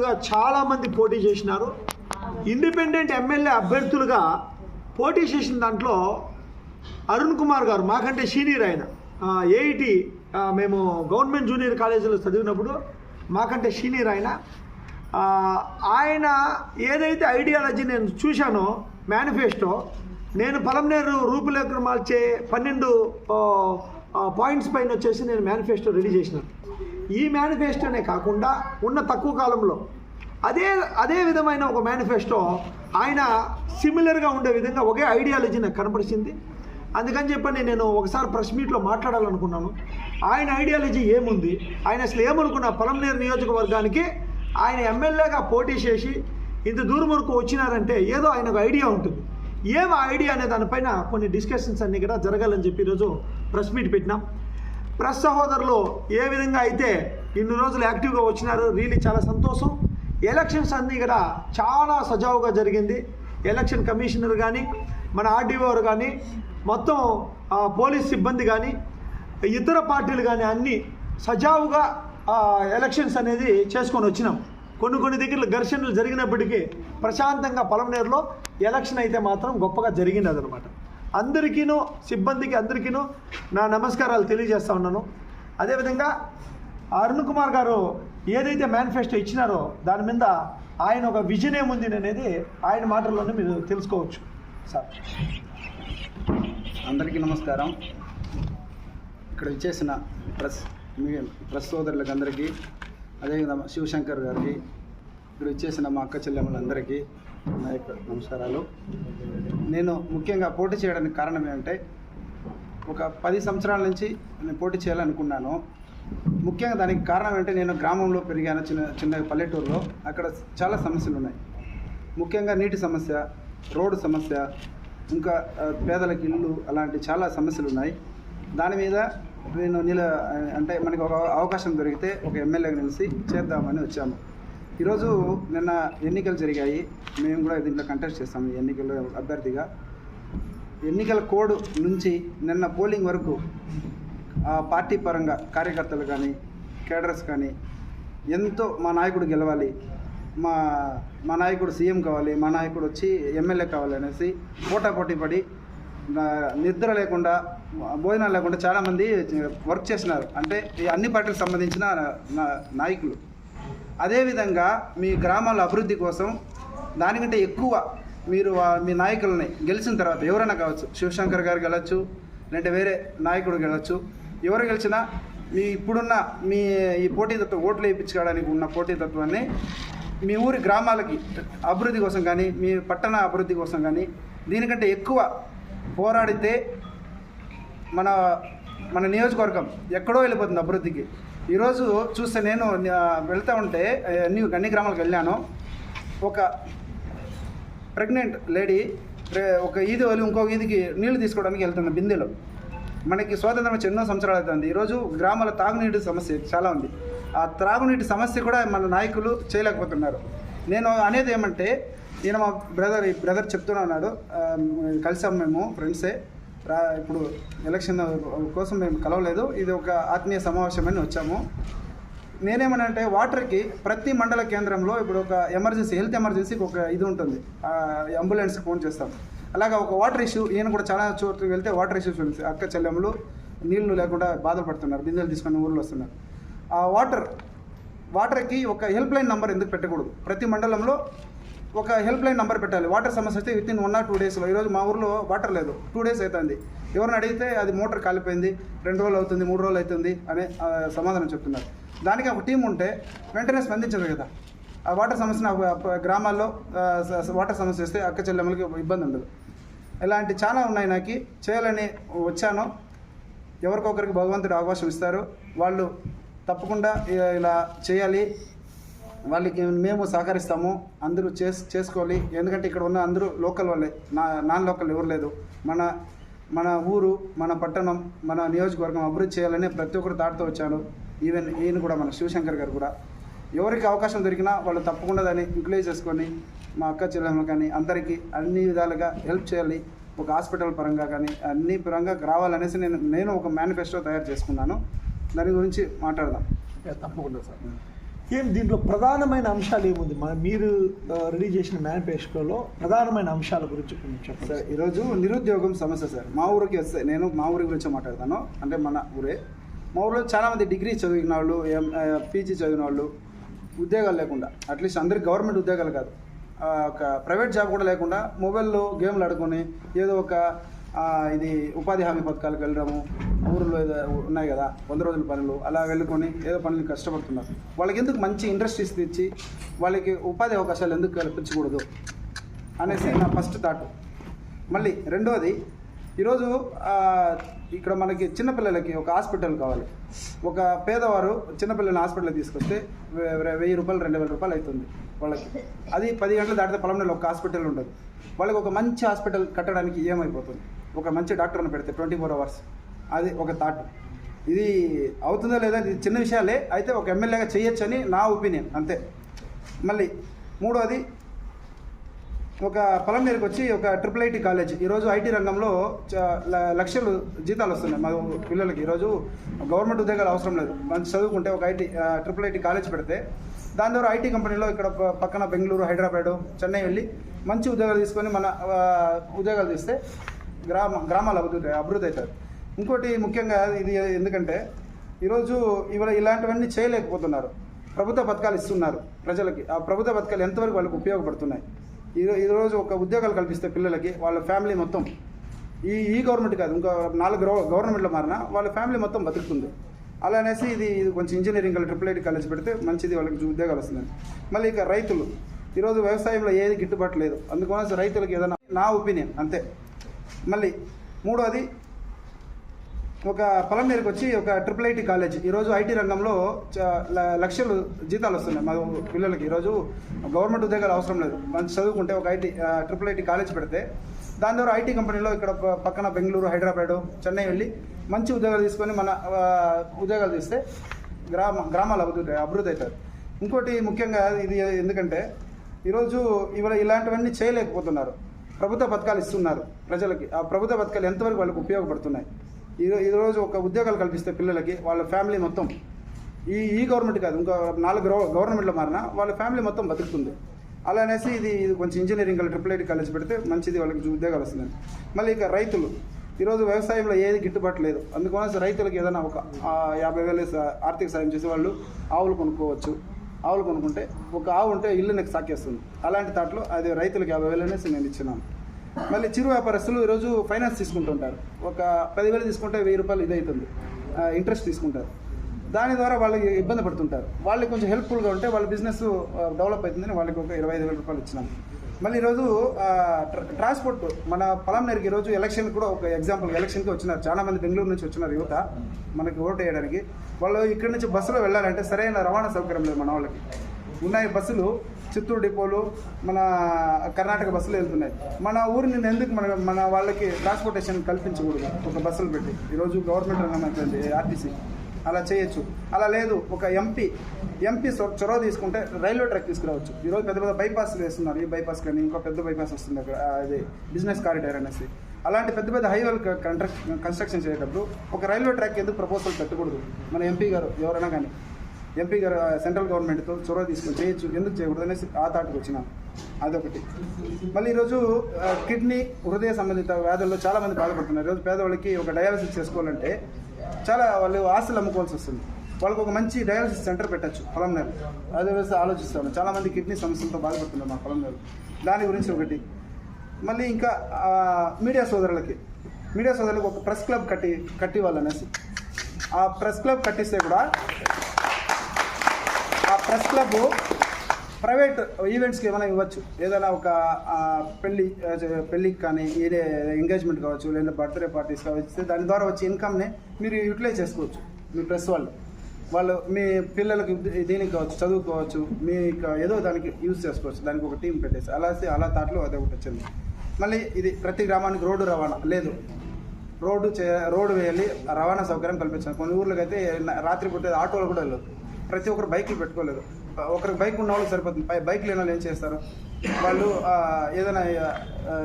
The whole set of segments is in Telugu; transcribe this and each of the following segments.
అభ్యర్థులుగా చాలామంది పోటీ చేసినారు. ఇండిపెండెంట్ ఎమ్మెల్యే అభ్యర్థులుగా పోటీ చేసిన దాంట్లో అరుణ్ కుమార్ గారు మాకంటే సీనియర్ ఆయన, ఏఐటి మేము గవర్నమెంట్ జూనియర్ కాలేజీలో చదివినప్పుడు మాకంటే సీనియర్ ఆయన ఏదైతే ఐడియాలజీ నేను చూశానో మేనిఫెస్టో, నేను పలమనేరు రూపురేఖలు మార్చే 12 పాయింట్స్ పైన వచ్చేసి నేను మేనిఫెస్టో రెడీ చేసినాను. ఈ మేనిఫెస్టోనే కాకుండా ఉన్న తక్కువ కాలంలో అదే విధమైన ఒక మేనిఫెస్టో ఆయన సిమిలర్గా ఉండే విధంగా ఒకే ఐడియాలజీ నాకు కనపరిచింది. అందుకని చెప్పని నేను ఒకసారి ప్రెస్ మీట్లో మాట్లాడాలనుకున్నాను. ఆయన ఐడియాలజీ ఏముంది, ఆయన అసలు ఏమనుకున్న పలమనేరు నియోజకవర్గానికి ఆయన ఎమ్మెల్యేగా పోటీ చేసి ఇంత దూరం వరకు వచ్చినారంటే ఏదో ఆయనకు ఐడియా ఉంటుంది. ఏం ఐడియా అనే దానిపైన కొన్ని డిస్కషన్స్ అన్నీ కూడా జరగాలని చెప్పి ఈరోజు ప్రెస్ మీట్ పెట్టినాం. ప్రెస్ సహోదరులు ఏ విధంగా అయితే ఇన్ని రోజులు యాక్టివ్గా వచ్చినారు, రియలీ చాలా సంతోషం. ఎలక్షన్స్ అన్నీ కూడా చాలా సజావుగా జరిగింది. ఎలక్షన్ కమిషనర్ కానీ, మన ఆర్డీఓ కానీ, మొత్తం పోలీస్ సిబ్బంది కానీ, ఇతర పార్టీలు కానీ అన్నీ సజావుగా ఎలక్షన్స్ అనేది చేసుకొని వచ్చినాం. కొన్ని దగ్గర ఘర్షణలు జరిగినప్పటికీ ప్రశాంతంగా పలమనేరులో ఎలక్షన్ అయితే మాత్రం గొప్పగా జరిగింది అదనమాట. అందరికీను, సిబ్బందికి అందరికీను నా నమస్కారాలు తెలియజేస్తా ఉన్నాను. అదేవిధంగా అరుణ్ కుమార్ గారు ఏదైతే మేనిఫెస్టో ఇచ్చినారో దాని మీద ఆయన ఒక విజన్ ఏముంది అనేది ఆయన మాటల్లోనే మీరు తెలుసుకోవచ్చు. సార్ అందరికీ నమస్కారం. ఇక్కడ ఇచ్చేసిన ప్రెస్ సోదరులకు అందరికీ, అదేవిధంగా శివశంకర్ గారికి, ఇక్కడ ఇచ్చేసిన మా అక్క చెల్లెమ్మలందరికీ నా యొక్క నమస్కారాలు. నేను ముఖ్యంగా పోటీ చేయడానికి కారణం ఏమంటే, ఒక 10 సంవత్సరాల నుంచి నేను పోటీ చేయాలనుకున్నాను. ముఖ్యంగా దానికి కారణం ఏంటంటే, నేను గ్రామంలో పెరిగాను, చిన్న పల్లెటూరులో. అక్కడ చాలా సమస్యలు ఉన్నాయి. ముఖ్యంగా నీటి సమస్య, రోడ్డు సమస్య, ఇంకా పేదలకు ఇల్లు, అలాంటి చాలా సమస్యలు ఉన్నాయి. దాని మీద నేను అంటే మనకి ఒక అవకాశం దొరికితే ఒక ఎమ్మెల్యేగా నిలిచి చేద్దామని వచ్చాము. ఈరోజు నిన్న ఎన్నికలు జరిగాయి. మేము కూడా దీంట్లో కంటెస్ట్ చేస్తాము. ఈ ఎన్నికల్లో అభ్యర్థిగా ఎన్నికల కోడ్ నుంచి నిన్న పోలింగ్ వరకు పార్టీ పరంగా కార్యకర్తలు కానీ, కేడర్స్ కానీ ఎంతో మా నాయకుడు గెలవాలి, మా నాయకుడు సీఎం కావాలి, మా నాయకుడు వచ్చి ఎమ్మెల్యే కావాలి అనేసి పోటాపోటీ పడి నిద్ర లేకుండా, భోజనాలు లేకుండా చాలామంది వర్క్ చేస్తున్నారు. అంటే ఈ అన్ని పార్టీలకు సంబంధించిన నాయకులు. అదేవిధంగా మీ గ్రామాల అభివృద్ధి కోసం దానికంటే ఎక్కువ మీరు మీ నాయకులని గెలిచిన తర్వాత ఎవరైనా కావచ్చు, శివశంకర్ గారు గెలవచ్చు, లేదంటే వేరే నాయకుడు గెలవచ్చు, ఎవరు గెలిచినా మీ ఇప్పుడున్న మీ ఈ పోటీతత్వం ఓట్లు వేయించుకోవడానికి ఉన్న పోటీతత్వాన్ని మీ ఊరి గ్రామాలకి అభివృద్ధి కోసం కానీ, మీ పట్టణ అభివృద్ధి కోసం కానీ దీనికంటే ఎక్కువ పోరాడితే మన నియోజకవర్గం ఎక్కడో వెళ్ళిపోతుంది అభివృద్ధికి. ఈరోజు చూస్తే నేను వెళ్తూ ఉంటే అన్ని గ్రామాలకు వెళ్ళాను. ఒక ప్రెగ్నెంట్ లేడీ ఒక ఈది వదిలి ఇంకో ఈదికి నీళ్లు తీసుకోవడానికి వెళ్తుంది బిందెలో. మనకి స్వాతంత్రం వచ్చి ఎన్నో సంవత్సరాలు అవుతుంది. ఈరోజు గ్రామాల తాగునీటి సమస్య చాలా ఉంది. ఆ త్రాగునీటి సమస్య కూడా మన నాయకులు చేయలేకపోతున్నారు. నేను అనేది ఏమంటే, ఈయన మా బ్రదర్ చెప్తూనే ఉన్నాడు, కలిసాం మేము ఫ్రెండ్సే. ఇప్పుడు ఎలక్షన్ కోసం మేము కలవలేదు, ఇది ఒక ఆత్మీయ సమావేశమని వచ్చాము. నేనేమనంటే, వాటర్కి ప్రతి మండల కేంద్రంలో ఇప్పుడు ఒక ఎమర్జెన్సీ, హెల్త్ ఎమర్జెన్సీకి ఒక ఇది ఉంటుంది, అంబులెన్స్కి ఫోన్ చేస్తాం. అలాగా ఒక వాటర్ ఇష్యూ, ఈయన కూడా చాలా చోట్లకి వెళ్తే వాటర్ ఇష్యూస్ ఉంది. అక్క చెల్లెమ్మలు నీళ్లు లేకుండా బాధపడుతున్నారు, బిందెలు తీసుకొని ఊళ్ళో వస్తున్నారు. ఆ వాటర్కి ఒక హెల్ప్ లైన్ నెంబర్ ఎందుకు పెట్టకూడదు? ప్రతి మండలంలో ఒక హెల్ప్ లైన్ నెంబర్ పెట్టాలి. వాటర్ సమస్య అయితే విత్ ఇన్ 1 or 2 daysలో. ఈరోజు మా ఊరిలో వాటర్ లేదు, 2 days అవుతుంది. ఎవరిని అడిగితే అది మోటార్ కాలిపోయింది, 2 రోజులు అవుతుంది, 3 రోజులు అవుతుంది అనే సమాధానం చెప్తున్నారు. దానికి ఒక టీం ఉంటే వెంటనే స్పందించదు కదా. ఆ వాటర్ సమస్యను గ్రామాల్లో వాటర్ సమస్య వస్తే అక్క చెల్లెమ్మలకి ఇబ్బంది ఉండదు. ఇలాంటి చాలా ఉన్నాయి. నాకు చేయాలని వచ్చాను. ఎవరికొకరికి భగవంతుడు అవకాశం ఇస్తారు, వాళ్ళు తప్పకుండా ఇలా చేయాలి. వాళ్ళకి మేము సహకరిస్తాము. అందరూ చేసుకోవాలి. ఎందుకంటే ఇక్కడ ఉన్న అందరూ లోకల్ వాళ్ళే, నాన్ లోకల్ ఎవరు లేదు. మన ఊరు, మన పట్టణం, మన నియోజకవర్గం అభివృద్ధి చేయాలని ప్రతి ఒక్కరు దాటుతూ వచ్చాను. ఈవెన్ ఈయన కూడా, మన శివశంకర్ గారు కూడా. ఎవరికి అవకాశం దొరికినా వాళ్ళు తప్పకుండా దాన్ని యూటిలైజ్ చేసుకొని మా అక్క చెల్లెమ్మలు కానీ అందరికీ అన్ని విధాలుగా హెల్ప్ చేయాలి. ఒక హాస్పిటల్ పరంగా కానీ అన్ని పరంగా రావాలనేసి నేను ఒక మేనిఫెస్టో తయారు చేసుకున్నాను. దాని గురించి మాట్లాడదాం. తప్పకుండా సార్. ఏం దీంట్లో ప్రధానమైన అంశాలు ఏముంది మీరు రెడీ చేసిన మేనిఫెస్టోలో ప్రధానమైన అంశాల గురించి కొంచెం చెప్పండి. సార్ ఈరోజు నిరుద్యోగం సమస్య సార్. మా ఊరికి వస్తే నేను మా ఊరి గురించి మాట్లాడతాను. అంటే మన ఊరే. మా ఊరిలో చాలామంది డిగ్రీ చదివిన వాళ్ళు, పీజీ చదివిన వాళ్ళు, ఉద్యోగాలు లేకుండా, అట్లీస్ట్ అందరికి గవర్నమెంట్ ఉద్యోగాలు కాదు, ఒక ప్రైవేట్ జాబ్ కూడా లేకుండా మొబైల్లో గేమ్లు ఆడుకొని ఏదో ఒక ఇది ఉపాధి హామీ పథకాలకు వెళ్ళడము, ఊరిలో ఏదో ఉన్నాయి కదా 100 రోజుల పనులు, అలా వెళ్ళుకొని ఏదో పనులు కష్టపడుతున్నారు. వాళ్ళకి ఎందుకు మంచి ఇండస్ట్రీస్ తెచ్చి వాళ్ళకి ఉపాధి అవకాశాలు ఎందుకు కల్పించకూడదు అనేసి నా ఫస్ట్ థాట్. మళ్ళీ రెండోది, ఈరోజు ఇక్కడ మనకి చిన్నపిల్లలకి ఒక హాస్పిటల్ కావాలి. ఒక పేదవారు చిన్నపిల్లల్ని హాస్పిటల్కి తీసుకొస్తే 1000 రూపాయలు 2000 రూపాయలు అవుతుంది వాళ్ళకి. అది 10 గంటలు దాటితే పొలంలో ఒక హాస్పిటల్ ఉండదు. వాళ్ళకి ఒక మంచి హాస్పిటల్ కట్టడానికి ఏమైపోతుంది? ఒక మంచి డాక్టర్ని పెడితే 24 అవర్స్. అది ఒక థాట్. ఇది అవుతుందో లేదా, ఇది చిన్న విషయాలే అయితే ఒక ఎమ్మెల్యేగా చేయొచ్చని నా ఒపీనియన్, అంతే. మళ్ళీ మూడోది, ఒక పొలంనేరుకి వచ్చి ఒక IIIT కాలేజ్. ఈరోజు ఐటీ రంగంలో లక్షలు జీతాలు వస్తున్నాయి మా పిల్లలకి. ఈరోజు గవర్నమెంట్ ఉద్యోగాలు అవసరం లేదు, మంచి చదువుకుంటే ఒక IIIT కాలేజ్ పెడితే దాని ద్వారా ఐటీ కంపెనీలో ఇక్కడ పక్కన బెంగళూరు, హైదరాబాదు, చెన్నై వెళ్ళి మంచి ఉద్యోగాలు తీసుకొని మన ఉద్యోగాలు తీస్తే గ్రామాలు అభివృద్ధి అవుతారు. ఇంకోటి ముఖ్యంగా ఇది ఎందుకంటే ఈరోజు ఇలాంటివన్నీ చేయలేకపోతున్నారు. ప్రభుత్వ పథకాలు ఇస్తున్నారు ప్రజలకి. ఆ ప్రభుత్వ పథకాలు ఎంతవరకు వాళ్ళకి ఉపయోగపడుతున్నాయి? ఈరోజు ఒక ఉద్యోగాలు కల్పిస్తే పిల్లలకి, వాళ్ళ ఫ్యామిలీ మొత్తం ఈ గవర్నమెంట్ కాదు, ఇంకా 4 గవర్నమెంట్లో మారినా వాళ్ళ ఫ్యామిలీ మొత్తం బతుకుతుంది. అలా అనేసి ఇది కొంచెం ఇంజనీరింగ్ IIIT కాలేజ్ పెడితే మంచిది, వాళ్ళకి ఉద్యోగాలు వస్తున్నాయి. మళ్ళీ ఇక రైతులు, ఈరోజు వ్యవసాయంలో ఏది గిట్టుబాటు లేదు, అందుకోసం రైతులకు ఏదైనా, నా ఒపీనియన్, అంతే. మళ్ళీ మూడోది, ఒక పొలంనేరుకి వచ్చి ఒక IIIT కాలేజ్. ఈరోజు ఐటీ రంగంలో లక్షలు జీతాలు వస్తున్నాయి మా పిల్లలకి. ఈరోజు గవర్నమెంట్ ఉద్యోగాలు అవసరం లేదు, మంచి చదువుకుంటే ఒక IIIT కాలేజ్ పెడితే దాని ద్వారా ఐటీ కంపెనీలో ఇక్కడ పక్కన బెంగళూరు, హైదరాబాదు, చెన్నై వెళ్ళి మంచి ఉద్యోగాలు తీసుకొని మన ఉద్యోగాలు తీస్తే గ్రామాలు అభివృద్ధి అవుతారు. ఇంకోటి ముఖ్యంగా ఇది ఎందుకంటే ఈరోజు ఇలాంటివన్నీ చేయలేకపోతున్నారు. ప్రభుత్వ పథకాలు ఇస్తున్నారు ప్రజలకి. ఆ ప్రభుత్వ పథకాలు ఎంతవరకు వాళ్ళకి ఉపయోగపడుతున్నాయి? ఈరోజు ఒక ఉద్యోగాలు కల్పిస్తే పిల్లలకి, వాళ్ళ ఫ్యామిలీ మొత్తం ఈ గవర్నమెంట్ కాదు, ఇంకా 4 గవర్నమెంట్లో మారినా వాళ్ళ ఫ్యామిలీ మొత్తం బతుకుతుంది. అలా అనేసి ఇది కొంచెం ఇంజనీరింగ్ IIIT కాలేజ్ పెడితే మంచిది, వాళ్ళకి ఉద్యోగాలు వస్తున్నాయి. మళ్ళీ ఇక రైతులు, ఈరోజు వ్యవసాయంలో ఏది గిట్టుబాటు లేదు, అందుకోసం రైతులకు ఏదైనా ఒక 50,000 ఆర్థిక సాయం చేసి వాళ్ళు ఆవులు కొనుక్కోవచ్చు. ఆవులు కొనుక్కుంటే ఒక ఆవు ఉంటే ఇల్లునికి సాకేస్తుంది. అలాంటి తాట్లో అది రైతులకు 50,000 అనేసి నేను ఇచ్చినాను. మళ్ళీ చిరు వ్యాపారస్తులు ఈరోజు ఫైనాన్స్ తీసుకుంటుంటారు. ఒక 10,000 తీసుకుంటే 1000 రూపాయలు ఇదవుతుంది, ఇంట్రెస్ట్ తీసుకుంటారు. దాని ద్వారా వాళ్ళకి ఇబ్బంది పడుతుంటారు. వాళ్ళకి కొంచెం హెల్ప్ఫుల్గా ఉంటే వాళ్ళ బిజినెస్ డెవలప్ అవుతుందని వాళ్ళకి ఒక 25,000 రూపాయలు ఇచ్చినాము. మళ్ళీ ఈరోజు ట్రాన్స్పోర్ట్, మన పొలంనేరుకి ఈరోజు ఎలక్షన్ కూడా ఒక ఎగ్జాంపుల్, ఎలక్షన్కి వచ్చినారు చాలామంది, బెంగళూరు నుంచి వచ్చినారు యువత మనకి ఓటు వేయడానికి. వాళ్ళు ఇక్కడి నుంచి బస్సులో వెళ్ళాలంటే సరైన రవాణా సౌకర్యం లేదు మన వాళ్ళకి. ఉన్నాయి బస్సులు, చిత్తూరు డిపోలు, మన కర్ణాటక బస్సులు వెళ్తున్నాయి. మన ఊరి నుండి ఎందుకు మన వాళ్ళకి ట్రాన్స్పోర్టేషన్ కల్పించకూడదు? ఒక బస్సులు పెట్టి ఈరోజు గవర్నమెంట్ రంగం అయిపోయింది ఆర్టీసీ, అలా చేయొచ్చు. అలా లేదు, ఒక ఎంపీ చొరవ తీసుకుంటే రైల్వే ట్రాక్ తీసుకురావచ్చు. ఈరోజు పెద్ద పెద్ద బైపాస్ వేస్తున్నారు. ఈ బైపాస్ కానీ ఇంకో పెద్ద బైపాస్ వస్తుంది అక్కడ, అది బిజినెస్ కారిడార్ అనేసి. అలాంటి పెద్ద పెద్ద హైవేలు కన్స్ట్రక్షన్ చేసేటప్పుడు ఒక రైల్వే ట్రాక్ ఎందుకు ప్రపోజల్ పెట్టకూడదు? మన ఎంపీ గారు ఎవరైనా కానీ, ఎంపీ గారు సెంట్రల్ గవర్నమెంట్తో చొరవ తీసుకొని చేయొచ్చు, ఎందుకు చేయకూడదు అనేసి ఆ తాటుకు వచ్చినాం. అదొకటి. మళ్ళీ ఈరోజు కిడ్నీ, హృదయ సంబంధిత వ్యాధుల్లో చాలామంది బాధపడుతున్నారు. ఈరోజు పేదవాళ్ళకి ఒక డయాలసిస్ చేసుకోవాలంటే చాలా వాళ్ళు ఆస్తులు అమ్ముకోవాల్సి వస్తుంది. వాళ్ళకి ఒక మంచి డయాలసిస్ సెంటర్ పెట్టచ్చు పొలంనేరు. అదే వ్యవస్థ ఆలోచిస్తాను. చాలామంది కిడ్నీ సమస్యలతో బాధపడుతున్నారు మా పొలంనేరు. దాని గురించి ఒకటి. మళ్ళీ ఇంకా మీడియా సోదరులకు ఒక ప్రెస్ క్లబ్ కట్టి వాళ్ళనేసి, ఆ ప్రెస్ క్లబ్ కట్టిస్తే కూడా ఆ ప్రెస్ క్లబ్ ప్రైవేట్ ఈవెంట్స్కి ఏమైనా ఇవ్వచ్చు. ఏదైనా ఒక పెళ్ళికి కానీ, ఏదే ఎంగేజ్మెంట్ కావచ్చు, లేదా బర్త్డే పార్టీస్ కావచ్చు, దాని ద్వారా వచ్చే ఇన్కమ్ని మీరు యూటిలైజ్ చేసుకోవచ్చు. మీ ప్రెస్ వాళ్ళు మీ పిల్లలకి దీనికి కావచ్చు, చదువుకోవచ్చు, మీకు ఏదో దానికి యూజ్ చేసుకోవచ్చు. దానికి ఒక టీం పెట్టేసి అలా తాట్లో అదే ఒకటి వచ్చింది. మళ్ళీ ఇది ప్రతి గ్రామానికి రోడ్డు రవాణా లేదు, రోడ్డు వేయాలి, రవాణా సౌకర్యం కల్పించాలి. కొన్ని ఊర్లకి అయితే రాత్రి పుట్టే ఆటోలు కూడా వెళ్ళదు. ప్రతి ఒక్కరు బైకులు పెట్టుకోలేదు. ఒకరికి బైక్ ఉన్న వాళ్ళకి సరిపోతుంది. బైక్ లేని వాళ్ళు ఏం చేస్తారు? వాళ్ళు ఏదైనా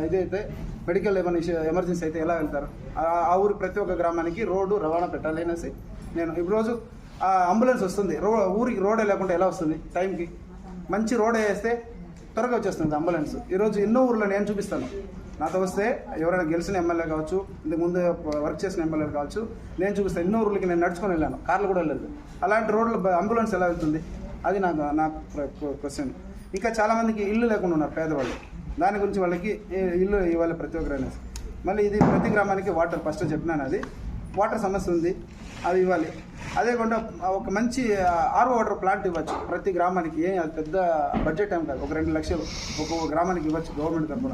ఇదైతే మెడికల్ ఏమైనా ఎమర్జెన్సీ అయితే ఎలా వెళ్తారు? ఆ ఊరు ప్రతి ఒక్క గ్రామానికి రోడ్డు రవాణా పెట్టాలి అనేసి నేను ఈరోజు అంబులెన్స్ వస్తుంది. ఊరికి రోడ్ లేకుండా ఎలా వస్తుంది టైంకి? మంచి రోడ్ వేస్తే త్వరగా వచ్చేస్తుంది అంబులెన్స్. ఈరోజు ఎన్నో ఊర్లో నేను చూపిస్తాను. నాతో వస్తే ఎవరైనా గెలిచిన ఎమ్మెల్యే కావచ్చు, ఇంతకుముందు వర్క్ చేసిన ఎమ్మెల్యేలు కావచ్చు, నేను చూపిస్తాను. ఎన్నో ఊర్లకి నేను నడుచుకొని వెళ్ళాను, కార్లు కూడా వెళ్ళలేదు. అలాంటి రోడ్లు అంబులెన్స్ ఎలా వెళ్తుంది? అది నాకు క్వశ్చన్. ఇంకా చాలామందికి ఇల్లు లేకుండా ఉన్నారు పేదవాళ్ళు. దాని గురించి వాళ్ళకి ఇల్లు ఇవ్వాలి ప్రతి ఒక్కరు అనేసి. మళ్ళీ ఇది ప్రతి గ్రామానికి వాటర్, ఫస్ట్ చెప్పినాను, అది వాటర్ సమస్య ఉంది, అది ఇవ్వాలి. అదే కాకుండా ఒక మంచి ఆర్ఓ వాటర్ ప్లాంట్ ఇవ్వచ్చు ప్రతి గ్రామానికి. అది పెద్ద బడ్జెట్ ఏం కాదు, ఒక 2 లక్షలు ఒక్కొక్క గ్రామానికి ఇవ్వచ్చు గవర్నమెంట్ తరఫున.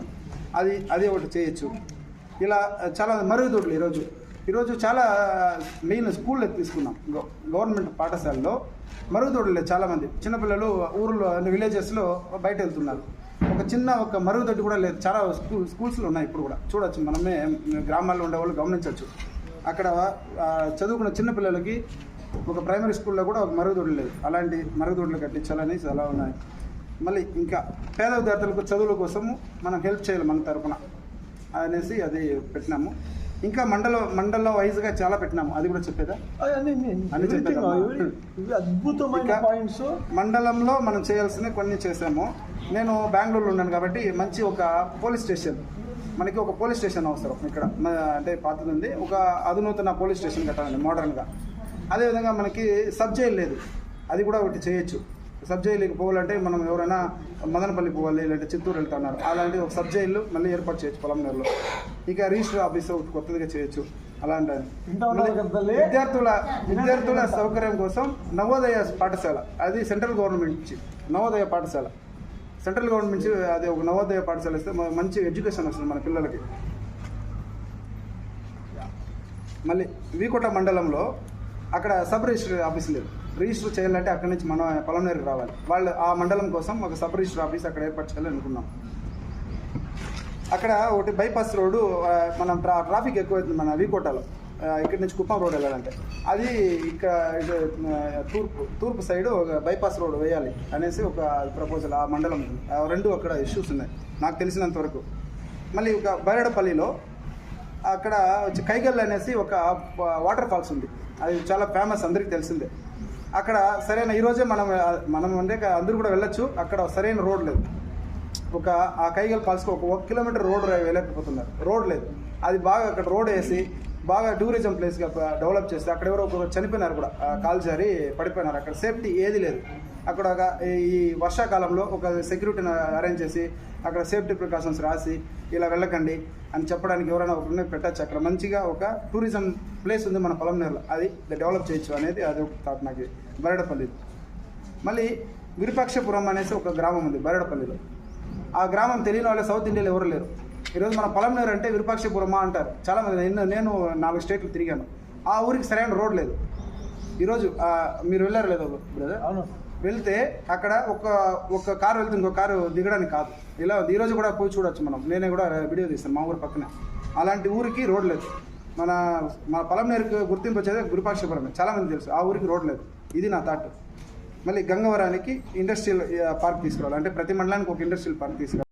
అది ఒకటి చేయొచ్చు. ఇలా చాలా మరుగుదొడ్లు ఈరోజు చాలా మెయిన్ స్కూల్లో తీసుకున్నాం. గవర్నమెంట్ పాఠశాలలో మరుగుదొడ్లు లేదు. చాలామంది చిన్నపిల్లలు ఊర్లో విలేజెస్లో బయట వెళ్తున్నారు. ఒక మరుగుదొడ్డి కూడా లేదు. చాలా స్కూల్స్లో ఉన్నాయి ఇప్పుడు కూడా, చూడొచ్చు. మనమే గ్రామాల్లో ఉండే వాళ్ళు గమనించవచ్చు. అక్కడ చదువుకున్న చిన్నపిల్లలకి ఒక ప్రైమరీ స్కూల్లో కూడా ఒక మరుగుదొడ్డి లేదు. అలాంటి మరుగుదొడ్లు కట్టించాలని చాలా ఉన్నాయి. మళ్ళీ ఇంకా పేద విద్యార్థులకు చదువుల కోసము మనం హెల్ప్ చేయాలి మన తరఫున అనేసి అది పెట్టినాము. ఇంకా మండలంలో వైజ్గా చాలా పెట్టినాము, అది కూడా చెప్పేదా? అని చెప్పేదా? అద్భుతమైన పాయింట్స్. మండలంలో మనం చేయాల్సినవి కొన్ని చేసాము. నేను బెంగళూరులో ఉన్నాను కాబట్టి మంచి ఒక పోలీస్ స్టేషన్, మనకి ఒక పోలీస్ స్టేషన్ అవసరం ఇక్కడ. అంటే పాతది ఉంది, ఒక అధునూతన పోలీస్ స్టేషన్ కట్టాలండి మోడర్న్గా. అదేవిధంగా మనకి సబ్ జైలు లేదు, అది కూడా ఒకటి చేయొచ్చు. సబ్ జైలుకి పోవాలంటే మనం ఎవరైనా మదనపల్లి పోవాలి, లేదంటే చిత్తూరు వెళ్తున్నారు, అలాంటి ఒక సబ్ జైలు మళ్ళీ ఏర్పాటు చేయొచ్చు పొలంనేరులో. ఇక రిజిస్టర్ ఆఫీస్ ఒకటి కొత్తదిగా చేయొచ్చు. అలాంటి విద్యార్థుల సౌకర్యం కోసం నవోదయ పాఠశాల, అది సెంట్రల్ గవర్నమెంట్ నుంచి నవోదయ పాఠశాల, సెంట్రల్ గవర్నమెంట్ నుంచి అది ఒక నవోదయ పాఠశాల ఇస్తే మంచి ఎడ్యుకేషన్ వస్తుంది మన పిల్లలకి. మళ్ళీ వీకోట మండలంలో అక్కడ సబ్ రిజిస్టర్ ఆఫీస్ లేదు. రిజిస్టర్ చేయాలంటే అక్కడి నుంచి మనం పొలంనేరుకి రావాలి. వాళ్ళు ఆ మండలం కోసం ఒక సబ్ రిజిస్టర్ ఆఫీస్ అక్కడ ఏర్పాటు చేయాలని అనుకున్నాం. అక్కడ ఒకటి బైపాస్ రోడ్డు, మనం ట్రాఫిక్ ఎక్కువైతుంది మన వీకోటలో. ఇక్కడి నుంచి కుప్పం రోడ్ వెళ్ళాలంటే అది ఇక్కడ తూర్పు సైడ్ ఒక బైపాస్ రోడ్ వేయాలి అనేసి ఒక ప్రపోజల్ ఆ మండలం. రెండు అక్కడ ఇష్యూస్ ఉన్నాయి నాకు తెలిసినంత వరకు. మళ్ళీ ఒక బైరడపల్లిలో అక్కడ వచ్చి కైగల్ అనేసి ఒక వాటర్ ఫాల్స్ ఉంది, అది చాలా ఫేమస్, అందరికీ తెలిసిందే. అక్కడ సరైన ఈరోజే మనం అంటే అందరూ కూడా వెళ్ళొచ్చు. అక్కడ సరైన రోడ్ లేదు. ఆ కైగల్ ఫాల్స్కి ఒక కిలోమీటర్ రోడ్ వెళ్ళకపోతున్నారు, రోడ్ లేదు. అది బాగా అక్కడ రోడ్ వేసి బాగా టూరిజం ప్లేస్గా డెవలప్ చేస్తే అక్కడ ఎవరో ఒకరు చనిపోయినారు కూడా, కాలు జారి పడిపోయినారు. అక్కడ సేఫ్టీ ఏది లేదు. అక్కడ ఈ వర్షాకాలంలో ఒక సెక్యూరిటీని అరేంజ్ చేసి అక్కడ సేఫ్టీ ప్రికాషన్స్ రాసి ఇలా వెళ్ళకండి అని చెప్పడానికి ఎవరైనా ఒకరిని పెట్టచ్చు. అక్కడ మంచిగా ఒక టూరిజం ప్లేస్ ఉంది మన పొలంనేరులో, అది డెవలప్ చేయొచ్చు అనేది అది ఒక థాట్ నాకు. బైరడపల్లి, మళ్ళీ విరూపాక్షపురం అనేసి ఒక గ్రామం ఉంది బైరడపల్లిలో. ఆ గ్రామం తెలియని వాళ్ళు సౌత్ ఇండియాలో ఎవరు లేరు. ఈరోజు మన పొలంనేరు అంటే విరూపాక్షపురమా అంటారు చాలామంది. నేను 4 స్టేట్లు తిరిగాను. ఆ ఊరికి సరైన రోడ్ లేదు. ఈరోజు మీరు వెళ్ళారు లేదు బ్రదర్? అవును. వెళ్తే అక్కడ ఒక కారు వెళ్తే ఇంకో కారు దిగడానికి కాదు. ఇలా ఈరోజు కూడా పోయి చూడొచ్చు మనం. నేనే కూడా వీడియో తీస్తాను మా ఊరు పక్కనే. అలాంటి ఊరికి రోడ్ లేదు. మన పొలంనేరుకి గుర్తింపు వచ్చేది విరూపాక్షపురమే, చాలామంది తెలుసు. ఆ ఊరికి రోడ్ లేదు. ఇది నా థాట్. మళ్ళీ గంగవరానికి ఇండస్ట్రియల్ పార్క్ తీసుకురావాలి, అంటే ప్రతి మండలానికి ఒక ఇండస్ట్రియల్ పార్క్ తీసుకురావాలి.